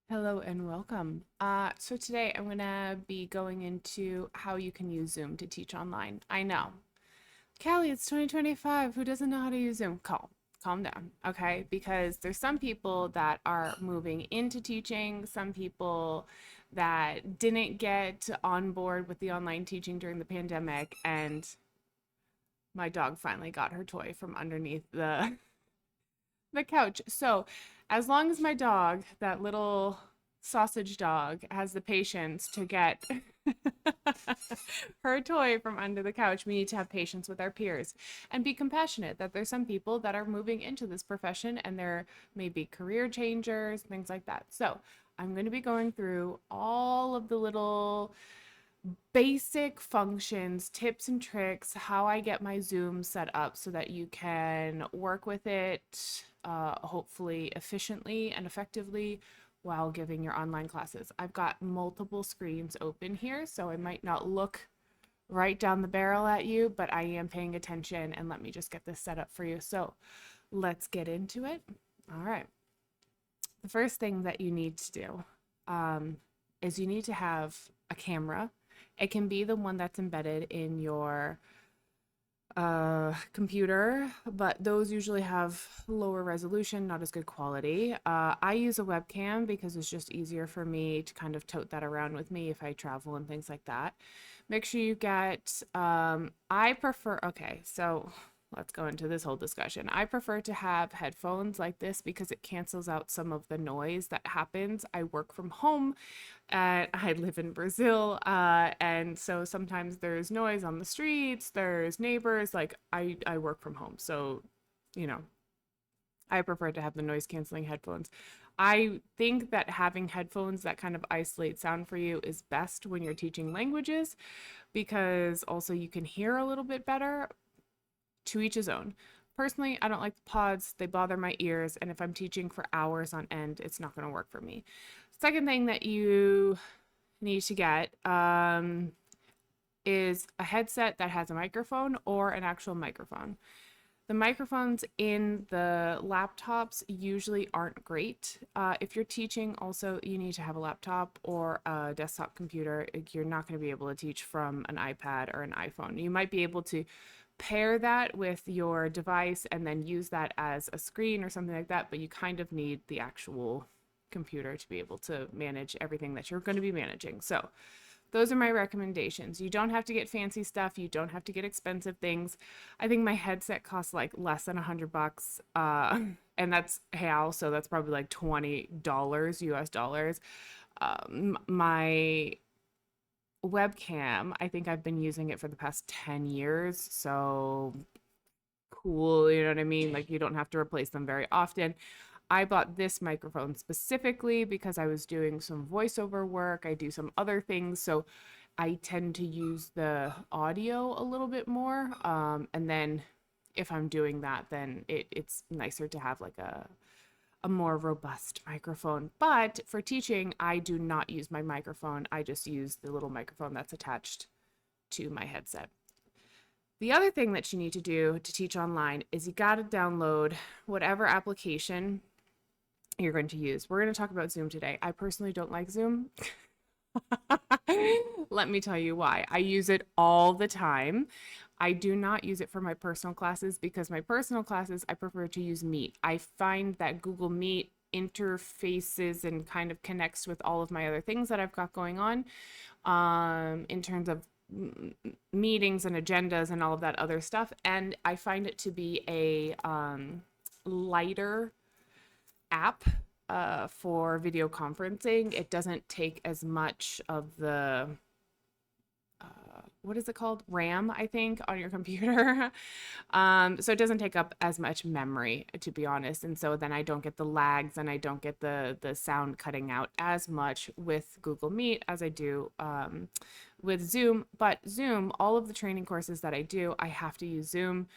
Hello and welcome. So today I'm going to be going into how you can use Zoom to teach online. I know. Callie, it's 2025. Who doesn't know how to use Zoom? Calm down, okay? Because there's some people that are moving into teaching, some people that didn't get on board with the online teaching during the pandemic, and my dog finally got her toy from underneath the couch. So, as long as my dog, that little sausage dog, has the patience to get her toy from under the couch, we need to have patience with our peers and be compassionate that there's some people that are moving into this profession and there may be career changers, things like that. So, I'm going to be going through all of the little basic functions, tips and tricks, how I get my Zoom set up so that you can work with it hopefully efficiently and effectively while giving your online classes. I've got multiple screens open here, so I might not look right down the barrel at you, but I am paying attention and let me just get this set up for you. So let's get into it. All right. The first thing that you need to do is you need to have a camera. It can be the one that's embedded in your computer, but those usually have lower resolution, not as good quality. I use a webcam because it's just easier for me to kind of tote that around with me if I travel and things like that. Make sure you get, I prefer, okay, so let's go into this whole discussion. I prefer to have headphones like this because it cancels out some of the noise that happens. I work from home and I live in Brazil, and so sometimes there's noise on the streets, there's neighbors. Like I work from home, so you know I prefer to have the noise canceling headphones. I think that having headphones that kind of isolate sound for you is best when you're teaching languages because also you can hear a little bit better. To each his own. Personally, I don't like the pods. They bother my ears, and if I'm teaching for hours on end, it's not going to work for me. Second thing that you need to get is a headset that has a microphone or an actual microphone. The microphones in the laptops usually aren't great. If you're teaching, also, you need to have a laptop or a desktop computer. You're not going to be able to teach from an iPad or an iPhone. You might be able to pair that with your device and then use that as a screen or something like that, but you kind of need the actual computer to be able to manage everything that you're going to be managing. So, those are my recommendations. You don't have to get fancy stuff. You don't have to get expensive things. I think my headset costs like less than $100. And that's HAL, so that's probably like $20 US dollars. My webcam, I think I've been using it for the past 10 years. So cool, you know what I mean? Like you don't have to replace them very often. I bought this microphone specifically because I was doing some voiceover work. I do some other things. So I tend to use the audio a little bit more. And then if I'm doing that, then it's nicer to have like a more robust microphone. But for teaching, I do not use my microphone. I just use the little microphone that's attached to my headset. The other thing that you need to do to teach online is you got to download whatever application you're going to use. We're going to talk about Zoom today. I personally don't like Zoom. Let me tell you why. I use it all the time. I do not use it for my personal classes because my personal classes, I prefer to use Meet. I find that Google Meet interfaces and kind of connects with all of my other things that I've got going on in terms of meetings and agendas and all of that other stuff. And I find it to be a lighter app for video conferencing. It doesn't take as much of the what is it called? RAM, I think, on your computer. So it doesn't take up as much memory, to be honest. And so then I don't get the lags and I don't get the sound cutting out as much with Google Meet as I do with Zoom. But Zoom, all of the training courses that I do, I have to use Zoom.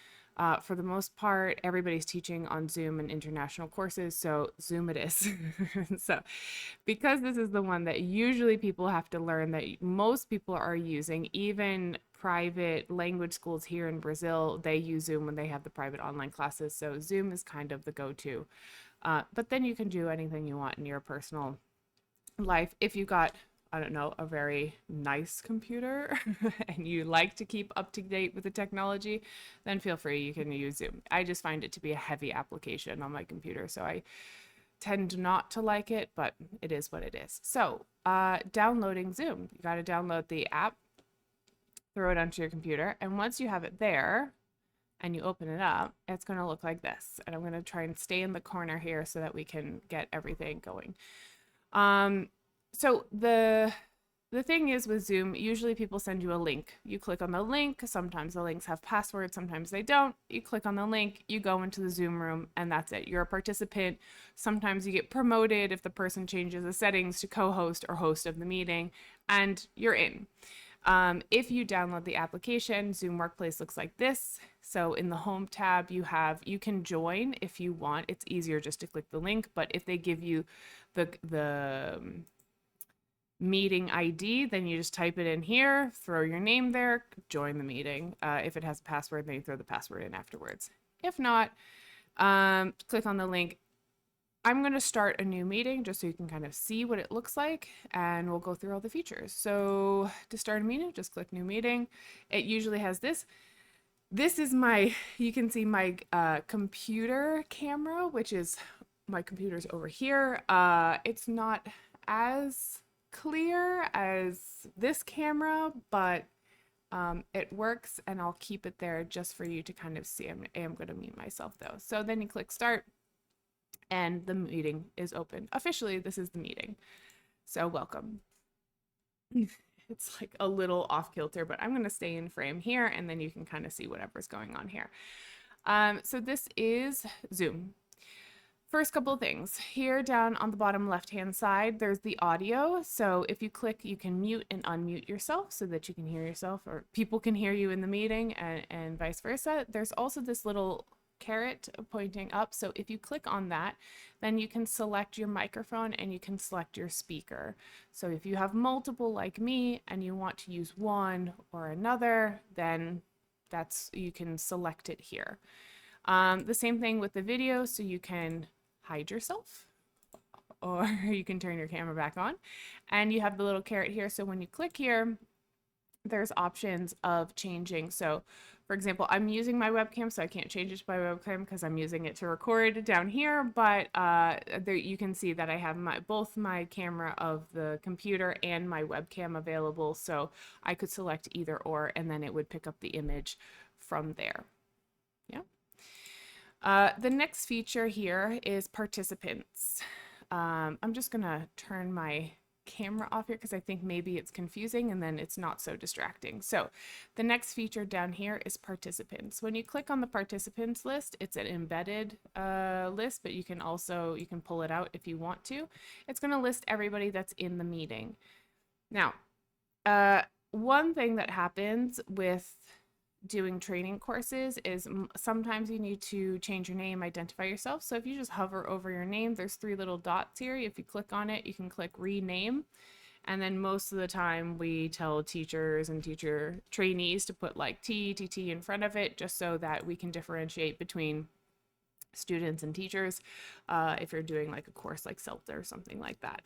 For the most part, everybody's teaching on Zoom and international courses, so Zoom it is. So, because this is the one that usually people have to learn, that most people are using, even private language schools here in Brazil, they use Zoom when they have the private online classes. So, Zoom is kind of the go to. But then you can do anything you want in your personal life. If you got, I don't know, a very nice computer and you like to keep up to date with the technology, then feel free, you can use Zoom. I just find it to be a heavy application on my computer, so I tend not to like it, but it is what it is. So, downloading Zoom. You got to download the app, throw it onto your computer, and once you have it there and you open it up, it's going to look like this. And I'm going to try and stay in the corner here so that we can get everything going. So the thing is with Zoom, usually people send you a link. You click on the link. Sometimes the links have passwords, sometimes they don't. You click on the link, you go into the Zoom room, and that's it. You're a participant. Sometimes you get promoted if the person changes the settings to co-host or host of the meeting, and you're in. If you download the application, Zoom Workplace looks like this. So in the home tab, you can join if you want. It's easier just to click the link, but if they give you the meeting ID, then you just type it in here, throw your name there, join the meeting. If it has a password, then you throw the password in afterwards. If not, click on the link. I'm going to start a new meeting just so you can kind of see what it looks like, and we'll go through all the features. So to start a meeting, just click new meeting. It usually has this. This is you can see my computer camera, which is my computer's over here. It's not as clear as this camera, but it works, and I'll keep it there just for you to kind of see. I am going to mute myself though. So then you click start, and the meeting is open. Officially, this is the meeting. So welcome. It's like a little off kilter, but I'm going to stay in frame here, and then you can kind of see whatever's going on here. So this is Zoom. First couple of things. Here down on the bottom left-hand side, there's the audio. So if you click, you can mute and unmute yourself so that you can hear yourself, or people can hear you in the meeting, and vice versa. There's also this little caret pointing up. So if you click on that, then you can select your microphone and you can select your speaker. So if you have multiple like me and you want to use one or another, then you can select it here. The same thing with the video. So you can hide yourself, or you can turn your camera back on, and you have the little caret here. So when you click here, there's options of changing. So for example, I'm using my webcam, so I can't change it to my webcam because I'm using it to record down here, but there you can see that I have both my camera of the computer and my webcam available, so I could select either or, and then it would pick up the image from there. Yeah. The next feature here is participants. I'm just gonna turn my camera off here because I think maybe it's confusing and then it's not so distracting. So the next feature down here is participants. When you click on the participants list, it's an embedded list, but you can pull it out if you want to. It's going to list everybody that's in the meeting. Now, one thing that happens with doing training courses is sometimes you need to change your name, identify yourself. So if you just hover over your name, there's 3 little dots here. If you click on it, you can click rename. And then most of the time we tell teachers and teacher trainees to put like TTT in front of it, just so that we can differentiate between students and teachers if you're doing like a course like CELTA or something like that.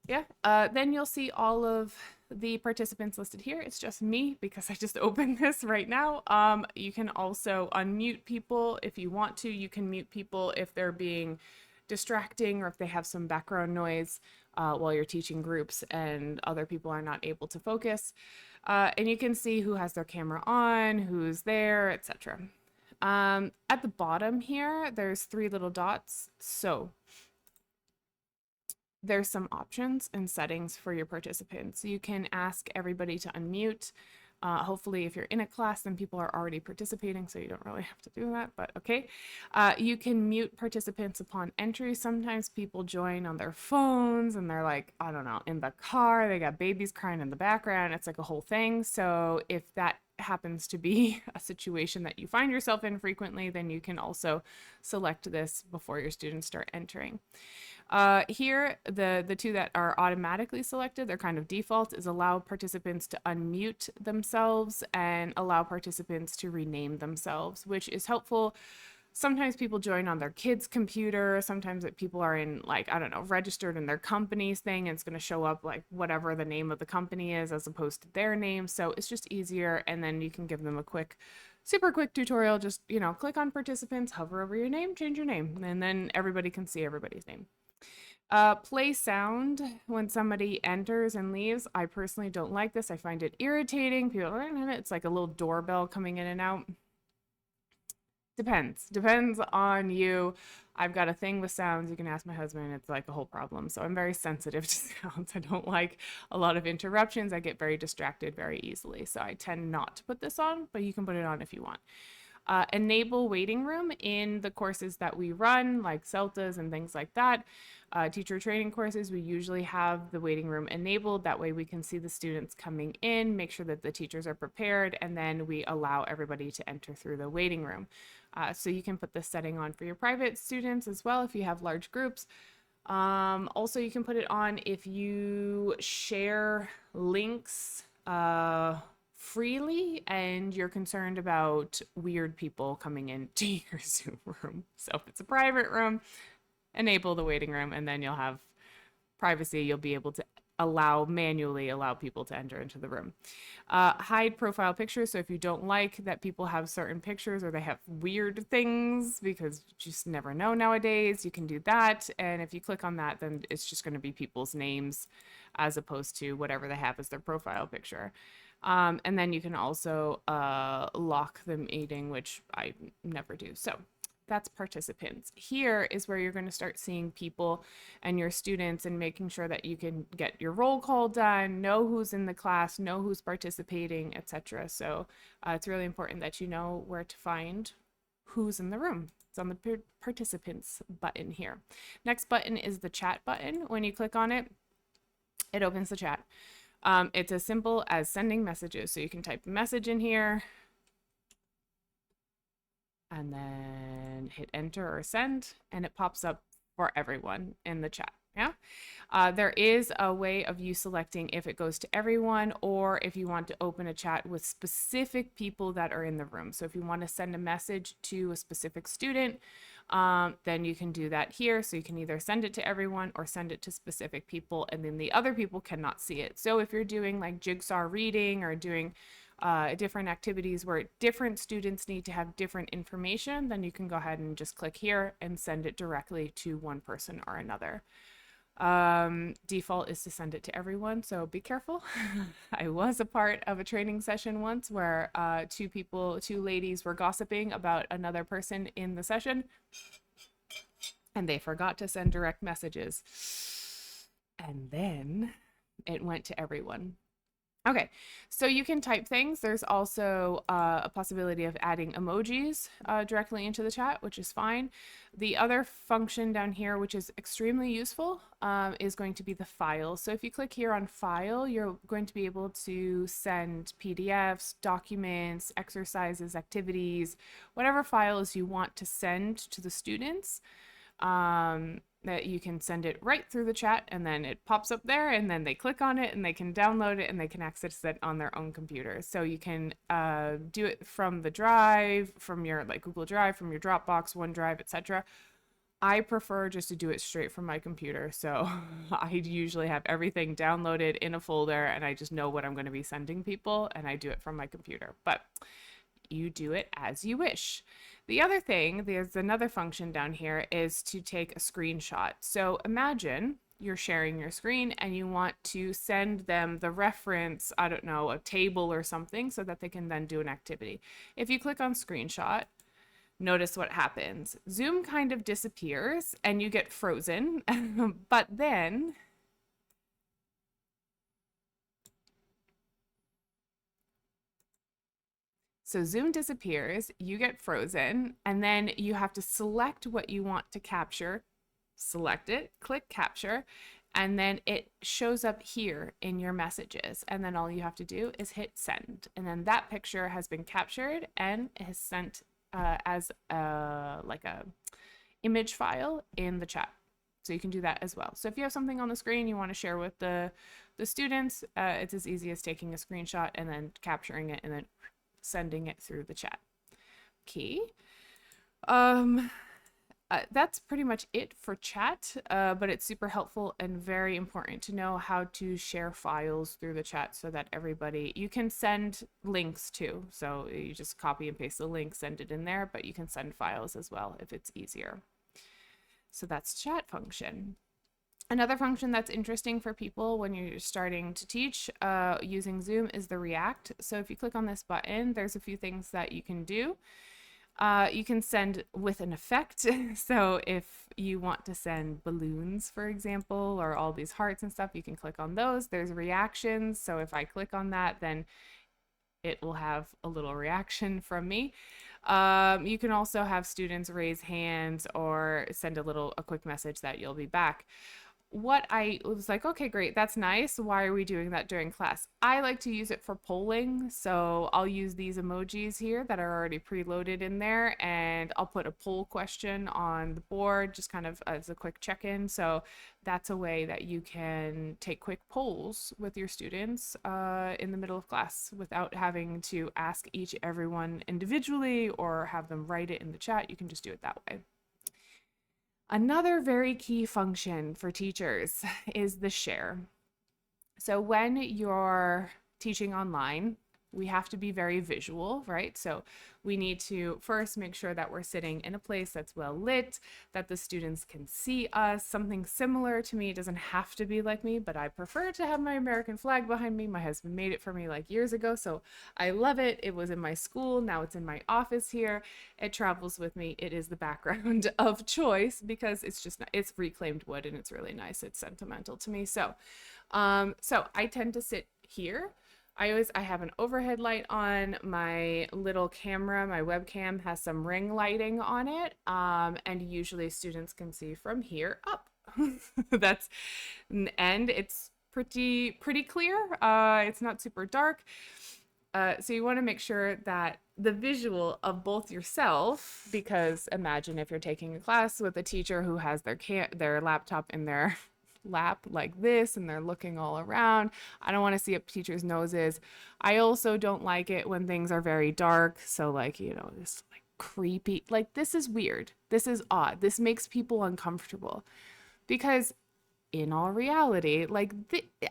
Yeah, then you'll see all of the participants listed here. It's just me because I just opened this right now. You can also unmute people if you want to. You can mute people if they're being distracting or if they have some background noise while you're teaching groups and other people are not able to focus. And you can see who has their camera on, who's there, etc. At the bottom here, there's 3 little dots. So there's some options and settings for your participants. You can ask everybody to unmute. Hopefully if you're in a class, then people are already participating, so you don't really have to do that, but okay. You can mute participants upon entry. Sometimes people join on their phones and they're like, I don't know, in the car, they got babies crying in the background. It's like a whole thing. So if that happens to be a situation that you find yourself in frequently, then you can also select this before your students start entering. Here, the 2 that are automatically selected, they're kind of default, is allow participants to unmute themselves and allow participants to rename themselves, which is helpful Sometimes people join on their kids' computer. Sometimes people are in, like, I don't know, registered in their company's thing, and it's going to show up like whatever the name of the company is as opposed to their name. So it's just easier. And then you can give them a quick, super quick tutorial. Just, click on participants, hover over your name, change your name, and then everybody can see everybody's name. Play sound when somebody enters and leaves. I personally don't like this. I find it irritating. People, it's like a little doorbell coming in and out. Depends on you. I've got a thing with sounds. You can ask my husband. It's like a whole problem. So I'm very sensitive to sounds. I don't like a lot of interruptions. I get very distracted very easily. So I tend not to put this on, but you can put it on if you want. Enable waiting room in the courses that we run, like CELTAs and things like that. Teacher training courses, we usually have the waiting room enabled. That way we can see the students coming in, make sure that the teachers are prepared, and then we allow everybody to enter through the waiting room. So you can put this setting on for your private students as well if you have large groups. Also, you can put it on if you share links freely and you're concerned about weird people coming into your Zoom room. So if it's a private room, enable the waiting room, and then you'll have privacy. You'll be able to manually allow people to enter into the room. Hide profile pictures. So if you don't like that people have certain pictures or they have weird things, because you just never know nowadays, you can do that. And if you click on that, then it's just going to be people's names as opposed to whatever they have as their profile picture. And then you can also lock the meeting, which I never do. So that's participants. Here is where you're going to start seeing people and your students and making sure that you can get your roll call done, know who's in the class, know who's participating, etc. So it's really important that you know where to find who's in the room. It's on the participants button here. Next button is the chat button. When you click on it, it opens the chat. It's as simple as sending messages. So you can type a message in here and then hit enter or send, and it pops up for everyone in the chat. Yeah. There is a way of you selecting if it goes to everyone or if you want to open a chat with specific people that are in the room. So if you want to send a message to a specific student, then you can do that here. So you can either send it to everyone or send it to specific people, and then the other people cannot see it. So if you're doing like jigsaw reading or doing different activities where different students need to have different information, then you can go ahead and just click here and send it directly to one person or another. Default is to send it to everyone, so be careful. I was a part of a training session once where two ladies were gossiping about another person in the session, and they forgot to send direct messages. And then it went to everyone. Okay, so you can type things. There's also a possibility of adding emojis directly into the chat, which is fine. The other function down here, which is extremely useful, is going to be the file. So if you click here on file, you're going to be able to send PDFs, documents, exercises, activities, whatever files you want to send to the students. That you can send it right through the chat, and then it pops up there, and then they click on it and they can download it and they can access it on their own computer. So you can do it from the drive, from your like Google Drive, from your Dropbox, OneDrive, etc. I prefer just to do it straight from my computer. So I usually have everything downloaded in a folder and I just know what I'm going to be sending people, and I do it from my computer. But you do it as you wish. The other thing, there's another function down here, is to take a screenshot. So imagine you're sharing your screen and you want to send them the reference, I don't know, a table or something, so that they can then do an activity. If you click on screenshot, notice what happens. Zoom kind of disappears and you get frozen, but then so Zoom disappears, you get frozen, and then you have to select what you want to capture, select it, click capture, and then it shows up here in your messages. And then all you have to do is hit send. And then that picture has been captured and is sent as like a image file in the chat. So you can do that as well. So if you have something on the screen you want to share with the students, it's as easy as taking a screenshot and then capturing it and then sending it through the chat. Okay. Um, that's pretty much it for chat, but it's super helpful and very important to know how to share files through the chat so that everybody, you can send links too. So you just copy and paste the link, send it in there, but you can send files as well if it's easier. So that's chat function. Another function that's interesting for people when you're starting to teach using Zoom is the React. So if you click on this button, there's a few things that you can do. You can send with an effect. So if you want to send balloons, for example, or all these hearts and stuff, you can click on those. There's reactions. So if I click on that, then it will have a little reaction from me. You can also have students raise hands or send a quick message that you'll be back. What I was like, okay, great, that's nice. Why are we doing that during class? I like to use it for polling. So I'll use these emojis here that are already preloaded in there, and I'll put a poll question on the board just kind of as a quick check-in. So that's a way that you can take quick polls with your students in the middle of class without having to ask everyone individually or have them write it in the chat. You can just do it that way. Another very key function for teachers is the share. So when you're teaching online, we have to be very visual, right? So we need to first make sure that we're sitting in a place that's well lit, that the students can see us. Something similar to me, it doesn't have to be like me, but I prefer to have my American flag behind me. My husband made it for me like years ago, so I love it. It was in my school, now it's in my office here. It travels with me. It is the background of choice because it's reclaimed wood and it's really nice. It's sentimental to me. So I tend to sit here. I have an overhead light on. My little camera, my webcam has some ring lighting on it. And usually students can see from here up. That's and it's pretty clear. It's not super dark. So you want to make sure that the visual of both yourself, because imagine if you're taking a class with a teacher who has their laptop in their lap like this and they're looking all around. I don't want to see up teachers' noses. I also don't like it when things are very dark. So like, this like creepy, like this is weird. This is odd. This makes people uncomfortable because in all reality,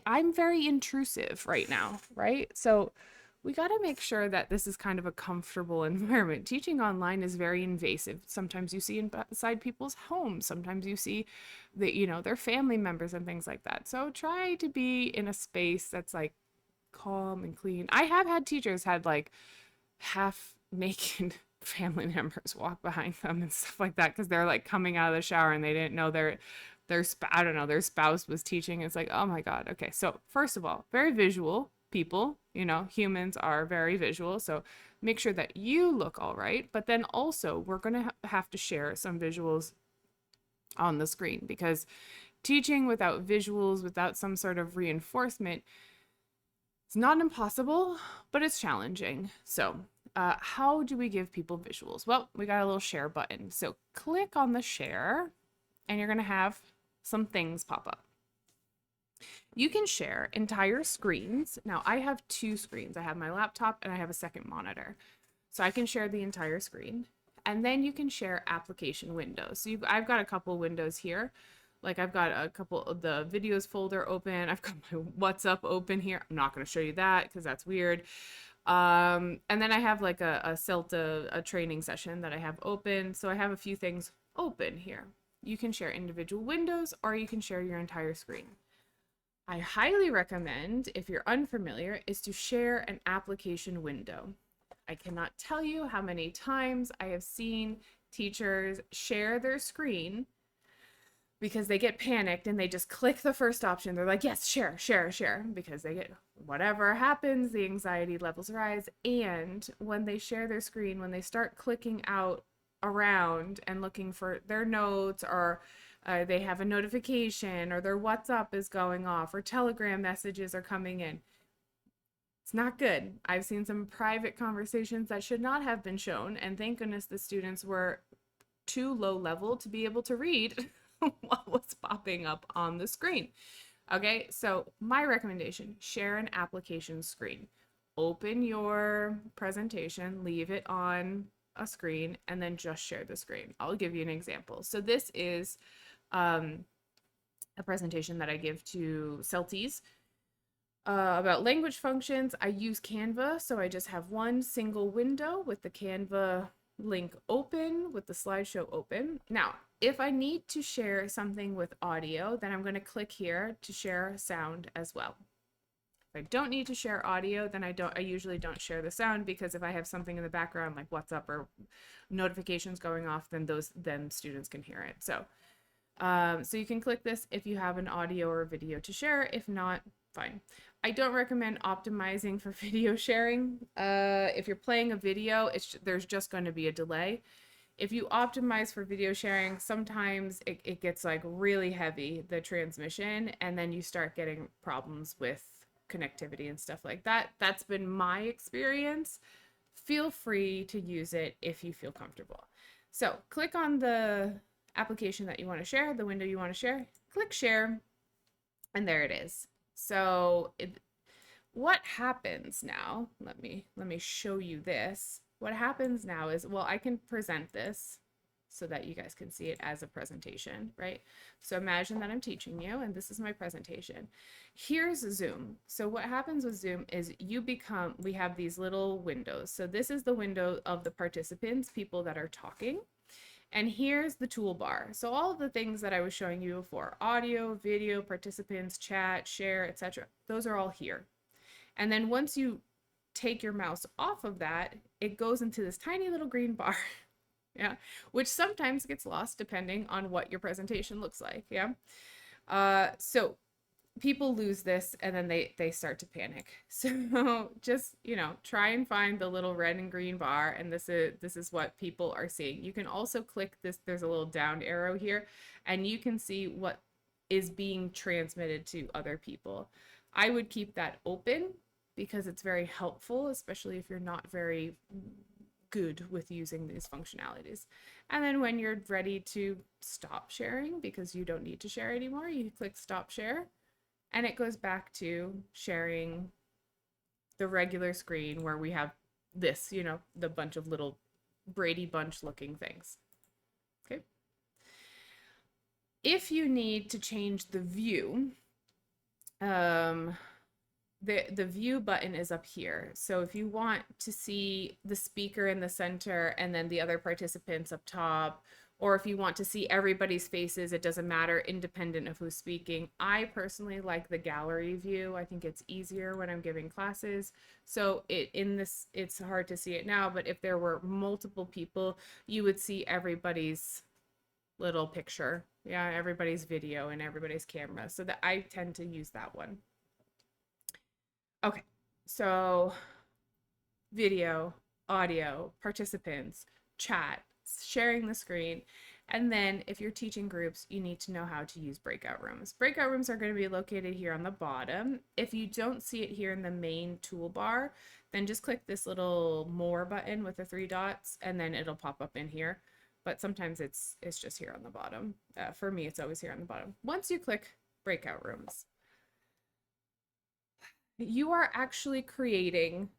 I'm very intrusive right now, right? So we got to make sure that this is kind of a comfortable environment. Teaching online is very invasive. Sometimes you see inside people's homes. Sometimes you see their family members and things like that. So try to be in a space that's like calm and clean. I have had teachers had like half naked family members walk behind them and stuff like that because they're like coming out of the shower and they didn't know I don't know, their spouse was teaching. It's like, oh my God. Okay. So first of all, very visual people, humans are very visual. So make sure that you look all right. But then also we're going to have to share some visuals on the screen because teaching without visuals, without some sort of reinforcement, it's not impossible, but it's challenging. So how do we give people visuals? Well, we got a little share button. So click on the share and you're going to have some things pop up. You can share entire screens. Now I have two screens. I have my laptop and I have a second monitor. So I can share the entire screen. And then you can share application windows. So I've got a couple windows here. Like I've got a couple of the videos folder open. I've got my WhatsApp open here. I'm not going to show you that because that's weird. And then I have like a CELTA, a training session that I have open. So I have a few things open here. You can share individual windows or you can share your entire screen. I highly recommend, if you're unfamiliar, is to share an application window. I cannot tell you how many times I have seen teachers share their screen because they get panicked and they just click the first option. They're like, yes, share, share, share, because they get whatever happens, the anxiety levels rise. And when they share their screen, when they start clicking out around and looking for their notes or they have a notification or their WhatsApp is going off or Telegram messages are coming in. It's not good. I've seen some private conversations that should not have been shown, and thank goodness the students were too low level to be able to read what was popping up on the screen. Okay, so my recommendation, share an application screen. Open your presentation, leave it on a screen and then just share the screen. I'll give you an example. So this is um, a presentation that I give to CELTIs about language functions. I use Canva, so I just have one single window with the Canva link open, with the slideshow open. Now, if I need to share something with audio, then I'm going to click here to share sound as well. If I don't need to share audio, then I usually don't share the sound, because if I have something in the background like WhatsApp or notifications going off, then students can hear it. So you can click this if you have an audio or video to share. If not, fine. I don't recommend optimizing for video sharing. If you're playing a video, there's just going to be a delay. If you optimize for video sharing, sometimes it gets like really heavy, the transmission, and then you start getting problems with connectivity and stuff like that. That's been my experience. Feel free to use it if you feel comfortable. So click on the application that you want to share, the window you want to share, click share, and there it is. So what happens now, let me show you this. What happens now is, well, I can present this so that you guys can see it as a presentation, right? So imagine that I'm teaching you and this is my presentation. Here's Zoom. So what happens with Zoom is we have these little windows. So this is the window of the participants, people that are talking. And here's the toolbar. So all of the things that I was showing you before, audio, video, participants, chat, share, etc., those are all here. And then once you take your mouse off of that, it goes into this tiny little green bar, yeah, which sometimes gets lost depending on what your presentation looks like, yeah. So people lose this and then they start to panic. So just, try and find the little red and green bar, and this is what people are seeing. You can also click this, there's a little down arrow here, and you can see what is being transmitted to other people. I would keep that open because it's very helpful, especially if you're not very good with using these functionalities. And then when you're ready to stop sharing because you don't need to share anymore, you click stop share, and it goes back to sharing the regular screen where we have this, the bunch of little Brady Bunch looking things. Okay. If you need to change the view, the view button is up here. So if you want to see the speaker in the center and then the other participants up top, or if you want to see everybody's faces, it doesn't matter, independent of who's speaking. I personally like the gallery view. I think it's easier when I'm giving classes. So it's hard to see it now, but if there were multiple people, you would see everybody's little picture. Yeah, everybody's video and everybody's camera. So that I tend to use that one. Okay, so video, audio, participants, chat, sharing the screen. And then if you're teaching groups, you need to know how to use breakout rooms. Breakout rooms are going to be located here on the bottom. If you don't see it here in the main toolbar, then just click this little more button with the 3 dots, and then it'll pop up in here. But sometimes it's just here on the bottom. For me, it's always here on the bottom. Once you click breakout rooms, you are actually creating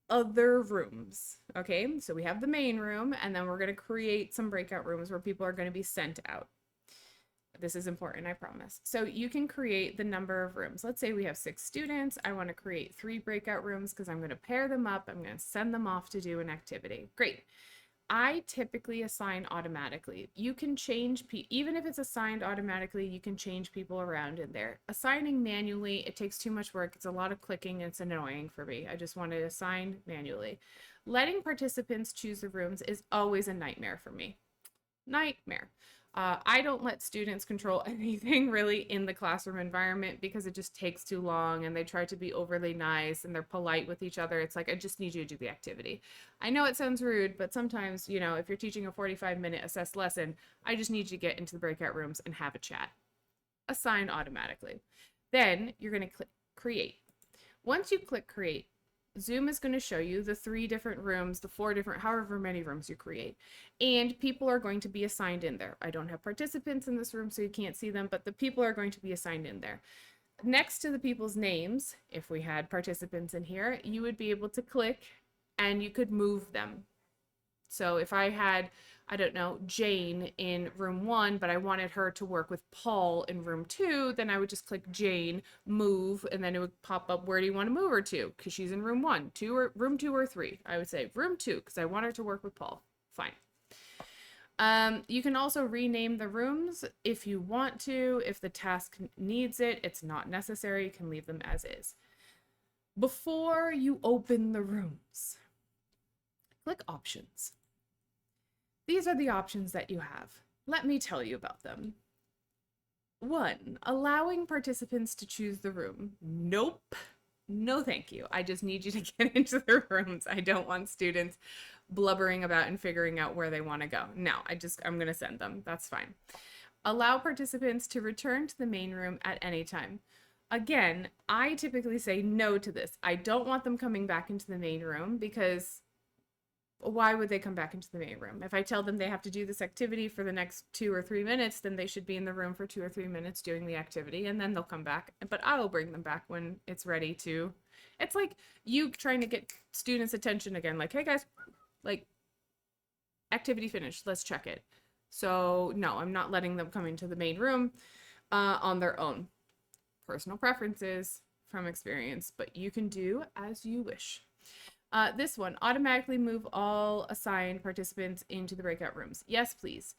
other rooms. Okay, so we have the main room, and then we're going to create some breakout rooms where people are going to be sent out. This is important, I promise. So you can create the number of rooms. Let's say we have 6 students. I want to create 3 breakout rooms because I'm going to pair them up. I'm going to send them off to do an activity. Great. I typically assign automatically. You can change, even if it's assigned automatically, you can change people around in there. Assigning manually, it takes too much work. It's a lot of clicking. It's annoying for me. I just want to assign manually. Letting participants choose the rooms is always a nightmare for me. Nightmare. I don't let students control anything really in the classroom environment because it just takes too long, and they try to be overly nice and they're polite with each other. It's like, I just need you to do the activity. I know it sounds rude, but sometimes, if you're teaching a 45-minute assessed lesson, I just need you to get into the breakout rooms and have a chat. Assign automatically. Then you're going to click create. Once you click create, Zoom is going to show you the 3 different rooms, the 4 different, however many rooms you create, and people are going to be assigned in there. I don't have participants in this room, so you can't see them, but the people are going to be assigned in there. Next to the people's names, if we had participants in here, you would be able to click and you could move them. So if I had, I don't know, Jane in room 1, but I wanted her to work with Paul in room 2, then I would just click Jane, move, and then it would pop up, where do you want to move her to? Because she's in room 1, 2, or room 2 or 3. I would say room 2 because I want her to work with Paul. Fine. You can also rename the rooms if you want to. If the task needs it, it's not necessary. You can leave them as is. Before you open the rooms, click Options. These are the options that you have. Let me tell you about them. 1, allowing participants to choose the room. Nope. No, thank you. I just need you to get into the rooms. I don't want students blubbering about and figuring out where they want to go. No, I'm going to send them. That's fine. Allow participants to return to the main room at any time. Again, I typically say no to this. I don't want them coming back into the main room because why would they come back into the main room? If I tell them they have to do this activity for the next 2 or 3 minutes, then they should be in the room for 2 or 3 minutes doing the activity, and then they'll come back. But I will bring them back when it's ready to. It's like you trying to get students' attention again, like, hey guys, like, activity finished, let's check it. So no, I'm not letting them come into the main room on their own. Personal preferences from experience, but you can do as you wish. This one, automatically move all assigned participants into the breakout rooms. Yes, please.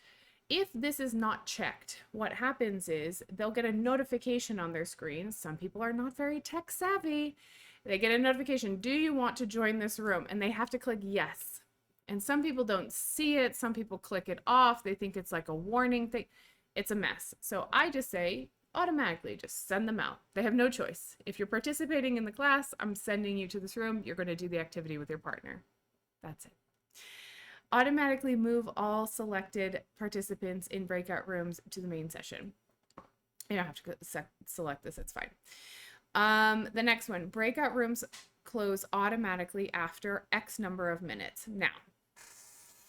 If this is not checked, what happens is they'll get a notification on their screen. Some people are not very tech savvy. They get a notification, do you want to join this room? And they have to click yes. And some people don't see it. Some people click it off. They think it's like a warning thing. It's a mess. So I just say, automatically just send them out. They have no choice. If you're participating in the class, I'm sending you to this room. You're going to do the activity with your partner. That's it. Automatically move all selected participants in breakout rooms to the main session. You don't have to select this, it's fine. The next one, breakout rooms close automatically after X number of minutes. Now,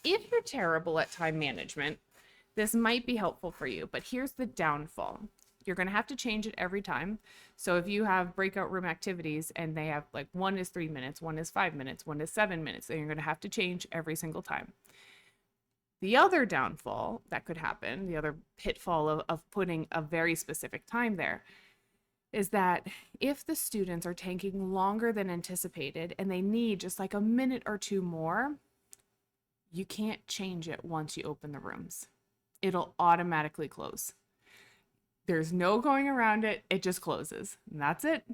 if you're terrible at time management, this might be helpful for you, but here's the downfall. You're going to have to change it every time. So if you have breakout room activities and they have like one is 3 minutes, one is 5 minutes, one is 7 minutes, then you're going to have to change every single time. The other downfall that could happen, the other pitfall of putting a very specific time there, is that if the students are taking longer than anticipated and they need just like a minute or 2 more, you can't change it once you open the rooms. It'll automatically close. There's no going around it. It just closes. And that's it.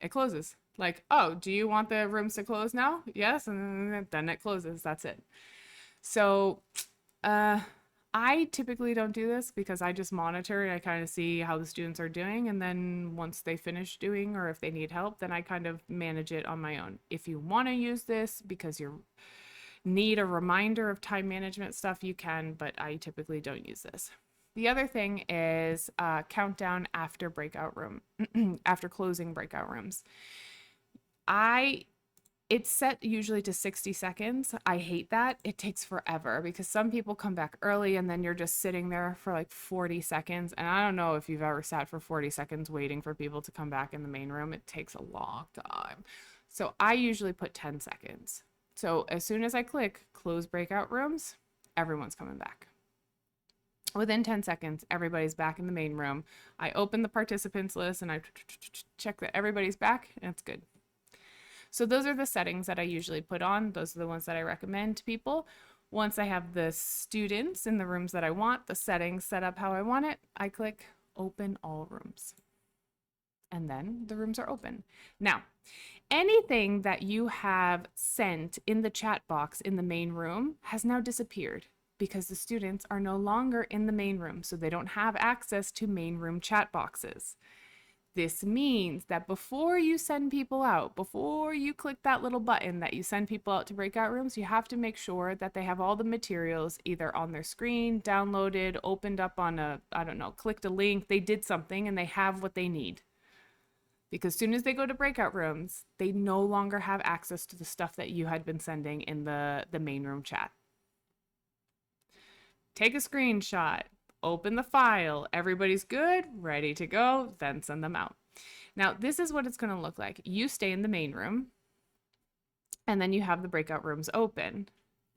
It closes. Like, oh, do you want the rooms to close now? Yes. And then it closes. That's it. So I typically don't do this because I just monitor and I kind of see how the students are doing. And then once they finish doing, or if they need help, then I kind of manage it on my own. If you want to use this because you need a reminder of time management stuff, you can, but I typically don't use this. The other thing is countdown after breakout room, after closing breakout rooms. It's set usually to 60 seconds. I hate that. It takes forever because some people come back early and then you're just sitting there for like 40 seconds. And I don't know if you've ever sat for 40 seconds waiting for people to come back in the main room. It takes a long time. So I usually put 10 seconds. So as soon as I click close breakout rooms, everyone's coming back. Within 10 seconds, everybody's back in the main room. I open the participants list and I check that everybody's back and it's good. So those are the settings that I usually put on. Those are the ones that I recommend to people. Once I have the students in the rooms that I want, the settings set up how I want it, I click open all rooms. And then the rooms are open. Now, anything that you have sent in the chat box in the main room has now disappeared because the students are no longer in the main room, so they don't have access to main room chat boxes. This means that before you send people out, before you click that little button that you send people out to breakout rooms, you have to make sure that they have all the materials either on their screen, downloaded, opened up on a, I don't know, clicked a link, they did something and they have what they need. Because as soon as they go to breakout rooms, they no longer have access to the stuff that you had been sending in the main room chat. Take a screenshot, open the file, everybody's good, ready to go, then send them out. Now, this is what it's going to look like. You stay in the main room, and then you have the breakout rooms open.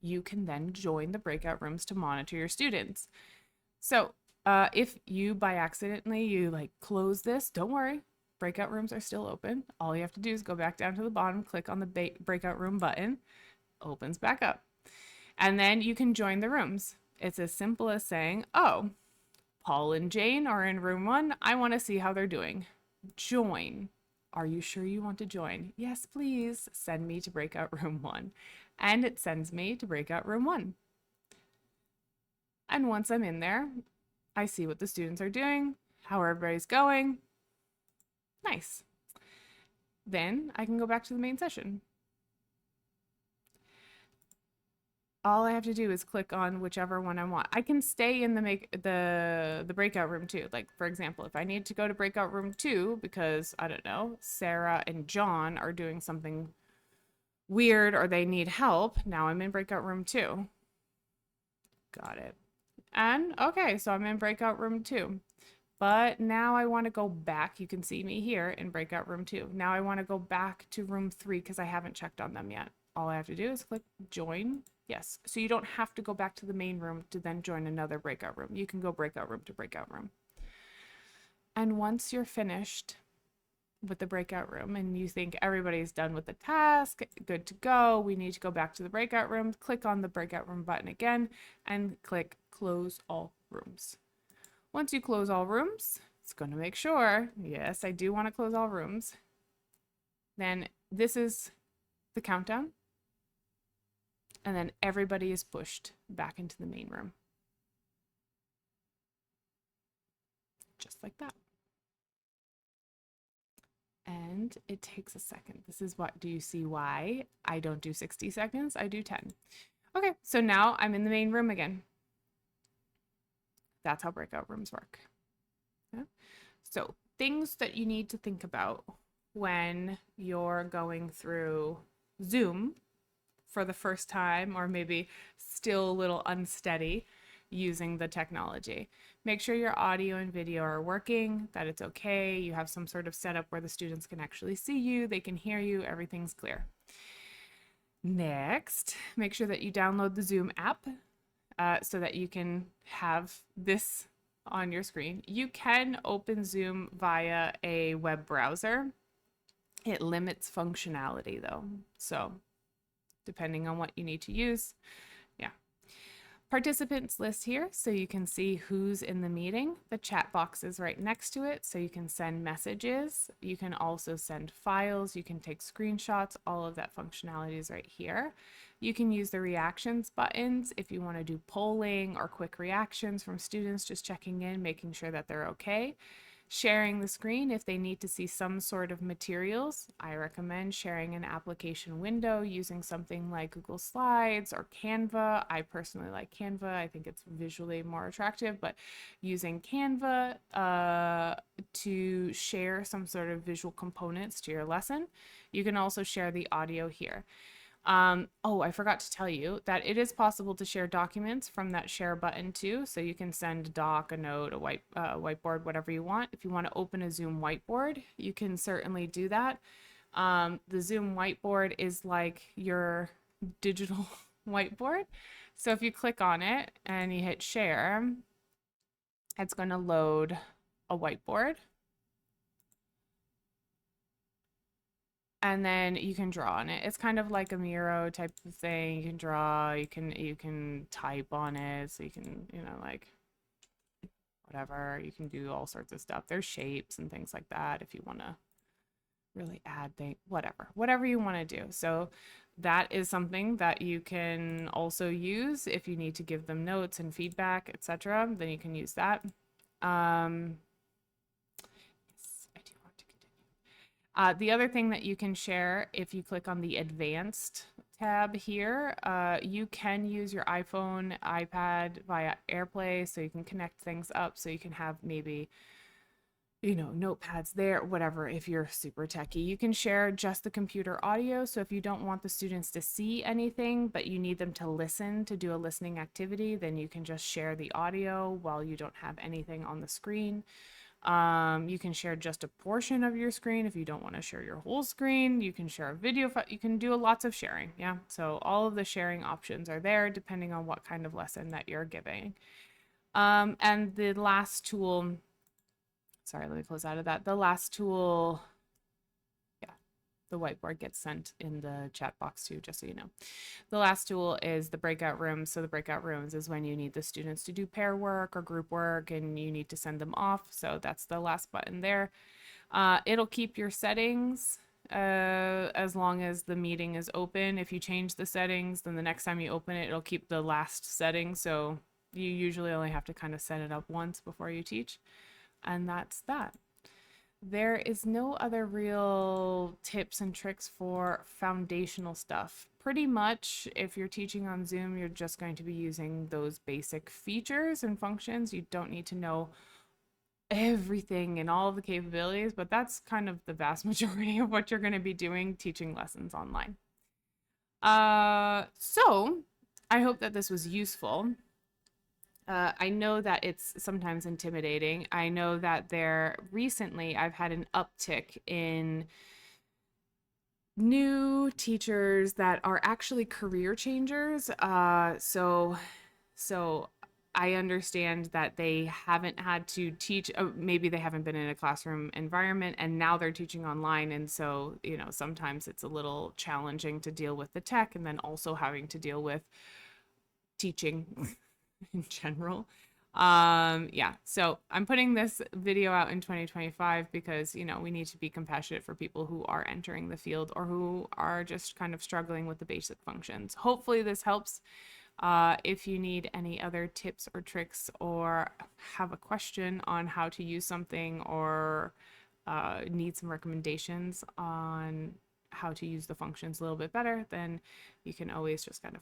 you can then join the breakout rooms to monitor your students. So if you by accidentally you like close this, don't worry. Breakout rooms are still open. All you have to do is go back down to the bottom, click on the breakout room button, opens back up. And then you can join the rooms. It's as simple as saying, oh, Paul and Jane are in room 1. I want to see how they're doing. Join. Are you sure you want to join? Yes, please. Send me to breakout room 1. And it sends me to breakout room 1. And once I'm in there, I see what the students are doing, how everybody's going. Nice. Then I can go back to the main session. All I have to do is click on whichever one I want. I can stay in the breakout room too. Like for example, if I need to go to breakout room 2 because I don't know, Sarah and John are doing something weird or they need help, now I'm in breakout room 2. Got it. And okay, so I'm in breakout room 2. But now I want to go back. You can see me here in breakout room 2. Now I want to go back to room 3 because I haven't checked on them yet. All I have to do is click join. Yes. So you don't have to go back to the main room to then join another breakout room. You can go breakout room to breakout room. And once you're finished with the breakout room and you think everybody's done with the task, good to go, we need to go back to the breakout room, click on the breakout room button again and click close all rooms. Once you close all rooms, it's going to make sure, yes, I do want to close all rooms. Then this is the countdown. And then everybody is pushed back into the main room. Just like that. And it takes a second. This is what, do you see why I don't do 60 seconds? I do 10. Okay, so now I'm in the main room again. That's how breakout rooms work. Yeah. So things that you need to think about when you're going through Zoom for the first time or maybe still a little unsteady using the technology. Make sure your audio and video are working, that it's okay, you have some sort of setup where the students can actually see you, they can hear you, everything's clear. Next, make sure that you download the Zoom app so that you can have this on your screen. You can open Zoom via a web browser. It limits functionality though, so depending on what you need to use. Yeah. Participants list here so you can see who's in the meeting. The chat box is right next to it so you can send messages. You can also send files. You can take screenshots. All of that functionality is right here. You can use the reactions buttons if you want to do polling or quick reactions from students just checking in, making sure that they're okay. Sharing the screen if they need to see some sort of materials. I recommend sharing an application window using something like Google Slides or Canva. I personally like Canva. I think it's visually more attractive, but using Canva to share some sort of visual components to your lesson. You can also share the audio here. Oh, I forgot to tell you that it is possible to share documents from that share button too. So you can send a doc, a note, a whiteboard, whatever you want. If you want to open a Zoom whiteboard, you can certainly do that. The Zoom whiteboard is like your digital whiteboard. So if you click on it and you hit share, it's going to load a whiteboard. And then you can draw on it. It's kind of like a Miro type of thing. You can draw, you can type on it, so you can, you know, like whatever, you can do all sorts of stuff. There's shapes and things like that if you want to really add things, whatever you want to do. So that is something that you can also use if you need to give them notes and feedback, etc. Then you can use that. The other thing that you can share, if you click on the advanced tab here, you can use your iPhone, iPad via AirPlay, so you can connect things up, so you can have maybe, you know, notepads there, whatever, if you're super techie. You can share just the computer audio, so if you don't want the students to see anything, but you need them to listen, to do a listening activity, then you can just share the audio while you don't have anything on the screen. You can share just a portion of your screen if you don't want to share your whole screen. You can share a video. You can do lots of sharing. Yeah. So all of the sharing options are there depending on what kind of lesson that you're giving. And the last tool, sorry, let me close out of that. The last tool, yeah, the whiteboard gets sent in the chat box too, just so you know. The last tool is the breakout rooms. So the breakout rooms is when you need the students to do pair work or group work and you need to send them off. So that's the last button there. It'll keep your settings as long as the meeting is open. If you change the settings, then the next time you open it, it'll keep the last setting. So you usually only have to kind of set it up once before you teach. And that's that. There is no other real tips and tricks for foundational stuff. Pretty much, if you're teaching on Zoom, you're just going to be using those basic features and functions. You don't need to know everything and all of the capabilities, but that's kind of the vast majority of what you're going to be doing teaching lessons online. So I hope that this was useful. I know that it's sometimes intimidating. I know that recently I've had an uptick in new teachers that are actually career changers. So I understand that they haven't had to teach, maybe they haven't been in a classroom environment and now they're teaching online. And so, sometimes it's a little challenging to deal with the tech and then also having to deal with teaching in general. Yeah, so I'm putting this video out in 2025 because, we need to be compassionate for people who are entering the field or who are just kind of struggling with the basic functions. Hopefully this helps. If you need any other tips or tricks or have a question on how to use something or need some recommendations on how to use the functions a little bit better, then you can always just kind of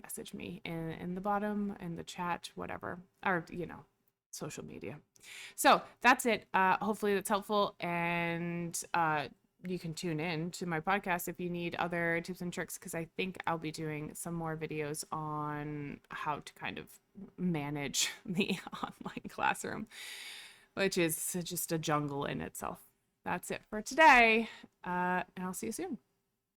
message me in the bottom, in the chat, whatever, or, social media. So that's it. Hopefully that's helpful. And you can tune in to my podcast if you need other tips and tricks, because I think I'll be doing some more videos on how to kind of manage the online classroom, which is just a jungle in itself. That's it for today, and I'll see you soon.